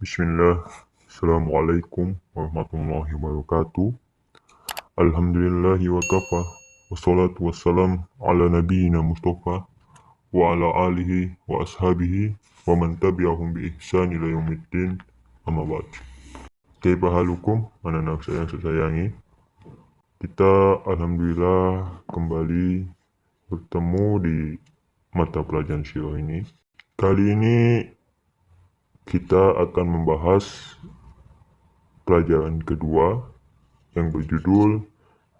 Bismillah. Assalamualaikum warahmatullahi wabarakatuh. Alhamdulillahi wa kafa. Wassalatu wassalam ala nabiyyina Mustafa wa ala alihi wa ashabihi wa man tabi'ahum bi ihsan ila yaumiddin. Amma ba'd. Kaifa halukum? Anak-anak saya yang saya sayangi. Kita alhamdulillah kembali bertemu di mata pelajaran sirah ini. Kali ini kita akan membahas pelajaran kedua yang berjudul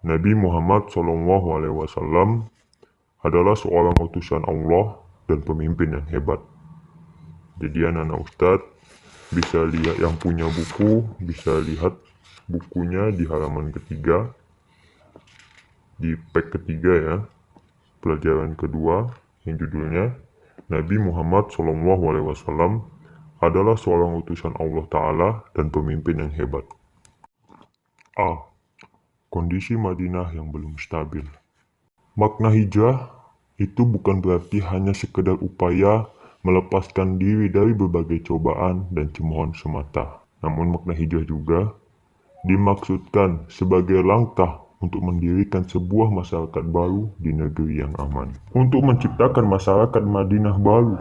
Nabi Muhammad SAW adalah seorang utusan Allah dan pemimpin yang hebat. Jadi anak-anak Ustadz bisa lihat, yang punya buku bisa lihat bukunya di halaman ketiga, di page ketiga ya, pelajaran kedua yang judulnya Nabi Muhammad SAW adalah seorang utusan Allah Ta'ala dan pemimpin yang hebat. A. Kondisi Madinah yang belum stabil. Makna hijrah itu bukan berarti hanya sekedar upaya melepaskan diri dari berbagai cobaan dan cemoohan semata. Namun makna hijrah juga dimaksudkan sebagai langkah untuk mendirikan sebuah masyarakat baru di negeri yang aman. Untuk menciptakan masyarakat Madinah baru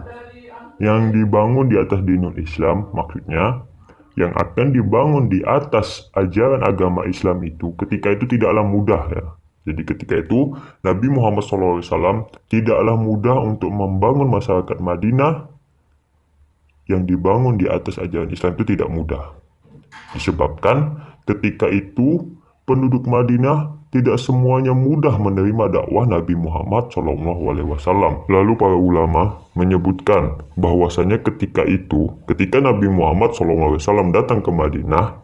yang dibangun di atas dinul Islam, maksudnya yang akan dibangun di atas ajaran agama Islam itu ketika itu tidaklah mudah ya. Jadi ketika itu Nabi Muhammad SAW tidaklah mudah untuk membangun masyarakat Madinah yang dibangun di atas ajaran Islam, itu tidak mudah. Disebabkan ketika itu penduduk Madinah tidak semuanya mudah menerima dakwah Nabi Muhammad SAW. Lalu para ulama menyebutkan bahwasanya ketika Nabi Muhammad SAW datang ke Madinah,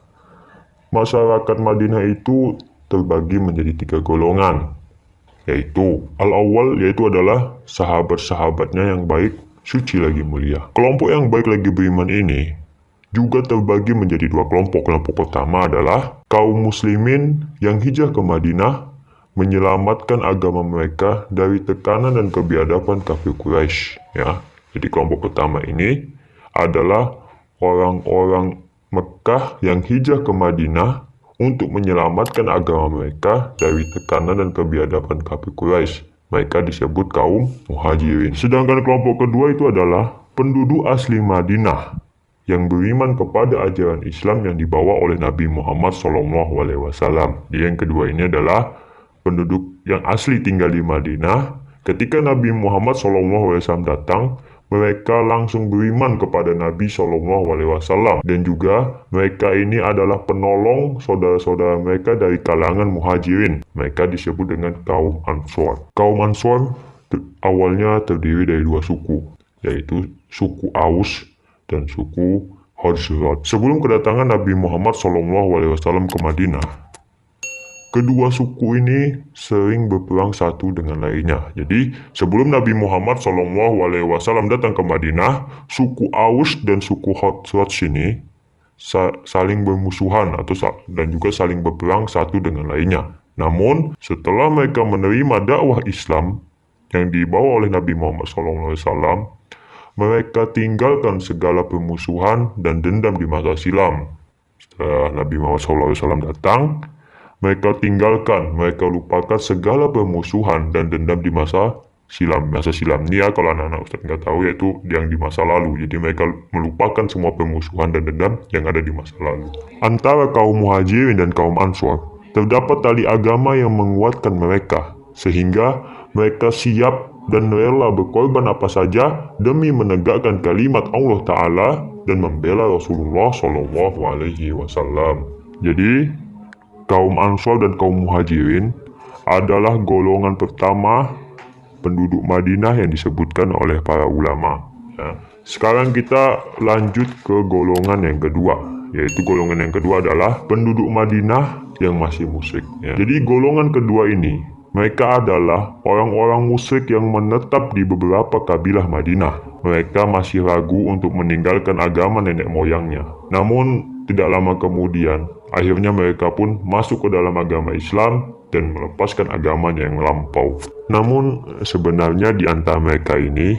masyarakat Madinah itu terbagi menjadi 3 golongan, yaitu al-awwal, yaitu adalah sahabat-sahabatnya yang baik, suci lagi mulia. Kelompok yang baik lagi beriman ini juga terbagi menjadi 2 kelompok. Kelompok pertama adalah kaum muslimin yang hijrah ke Madinah menyelamatkan agama mereka dari tekanan dan kebiadaban kafir Quraisy ya. Jadi kelompok pertama ini adalah orang-orang Mekah yang hijrah ke Madinah untuk menyelamatkan agama mereka dari tekanan dan kebiadaban kafir Quraisy. Mereka disebut kaum muhajirin. Sedangkan kelompok kedua itu adalah penduduk asli Madinah yang beriman kepada ajaran Islam yang dibawa oleh Nabi Muhammad SAW. Yang kedua ini adalah penduduk yang asli tinggal di Madinah. Ketika Nabi Muhammad SAW datang, mereka langsung beriman kepada Nabi SAW. Dan juga mereka ini adalah penolong saudara-saudara mereka dari kalangan muhajirin. Mereka disebut dengan kaum Ansor. Kaum Ansor awalnya terdiri dari 2 suku, yaitu suku Aus dan suku Khazraj. Sebelum kedatangan Nabi Muhammad SAW ke Madinah, kedua suku ini sering berperang satu dengan lainnya. Jadi sebelum Nabi Muhammad SAW datang ke Madinah, suku Aus dan suku Khazraj ini saling bermusuhan dan juga saling berperang satu dengan lainnya. Namun setelah mereka menerima dakwah Islam yang dibawa oleh Nabi Muhammad SAW, mereka tinggalkan segala permusuhan dan dendam di masa silam. Setelah Nabi Muhammad SAW datang, mereka lupakan segala permusuhan dan dendam di masa silam. Masa silam ini ya, kalau anak-anak Ustaz nggak tahu, yaitu yang di masa lalu. Jadi mereka melupakan semua permusuhan dan dendam yang ada di masa lalu. Antara kaum muhajirin dan kaum ansor, terdapat tali agama yang menguatkan mereka, sehingga mereka siap dan rela berkorban apa saja demi menegakkan kalimat Allah Ta'ala dan membela Rasulullah SAW. Jadi kaum Ansor dan kaum Muhajirin adalah golongan pertama penduduk Madinah yang disebutkan oleh para ulama ya. Sekarang kita lanjut ke golongan yang kedua, yaitu golongan yang kedua adalah penduduk Madinah yang masih musyrik ya. Jadi golongan kedua ini, mereka adalah orang-orang musyrik yang menetap di beberapa kabilah Madinah. Mereka masih ragu untuk meninggalkan agama nenek moyangnya. Namun tidak lama kemudian, akhirnya mereka pun masuk ke dalam agama Islam dan melepaskan agamanya yang lampau. Namun sebenarnya di antara mereka ini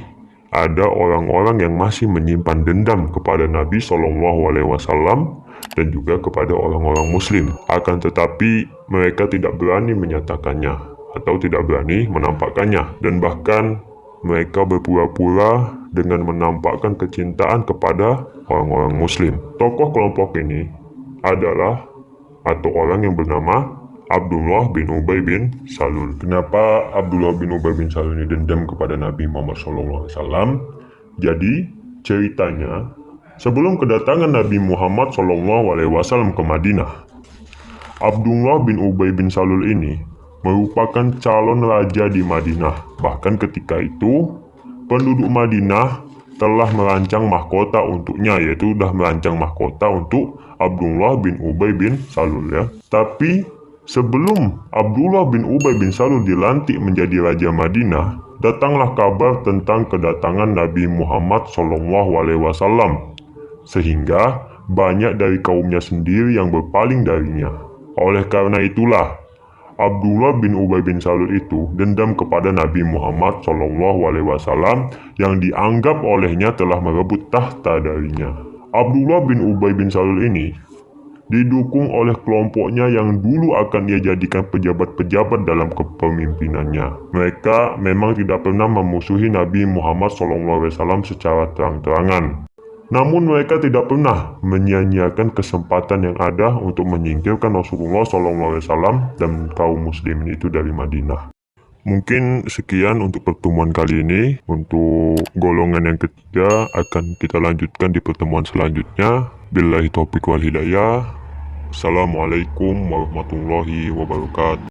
ada orang-orang yang masih menyimpan dendam kepada Nabi SAW dan juga kepada orang-orang Muslim. Akan tetapi mereka tidak berani menyatakannya atau tidak berani menampakkannya, dan bahkan mereka berpura-pura dengan menampakkan kecintaan kepada orang-orang Muslim. Tokoh kelompok ini adalah atau orang yang bernama Abdullah bin Ubay bin Salul. Kenapa Abdullah bin Ubay bin Salul ini dendam kepada Nabi Muhammad SAW? Jadi ceritanya, sebelum kedatangan Nabi Muhammad SAW ke Madinah, Abdullah bin Ubay bin Salul ini merupakan calon raja di Madinah. Bahkan ketika itu penduduk Madinah telah merancang mahkota untuknya, yaitu sudah merancang mahkota untuk Abdullah bin Ubay bin Salul ya. Tapi sebelum Abdullah bin Ubay bin Salul dilantik menjadi Raja Madinah, datanglah kabar tentang kedatangan Nabi Muhammad SAW, sehingga banyak dari kaumnya sendiri yang berpaling darinya. Oleh karena itulah, Abdullah bin Ubay bin Salul itu dendam kepada Nabi Muhammad SAW yang dianggap olehnya telah merebut tahta darinya. Abdullah bin Ubay bin Salul ini didukung oleh kelompoknya yang dulu akan ia jadikan pejabat-pejabat dalam kepemimpinannya. Mereka memang tidak pernah memusuhi Nabi Muhammad SAW secara terang-terangan. Namun mereka tidak pernah menyia-nyiakan kesempatan yang ada untuk menyingkirkan Rasulullah SAW dan kaum muslimin itu dari Madinah. Mungkin sekian untuk pertemuan kali ini. Untuk golongan yang ketiga akan kita lanjutkan di pertemuan selanjutnya. Billahi taufiq wal hidayah. Assalamualaikum warahmatullahi wabarakatuh.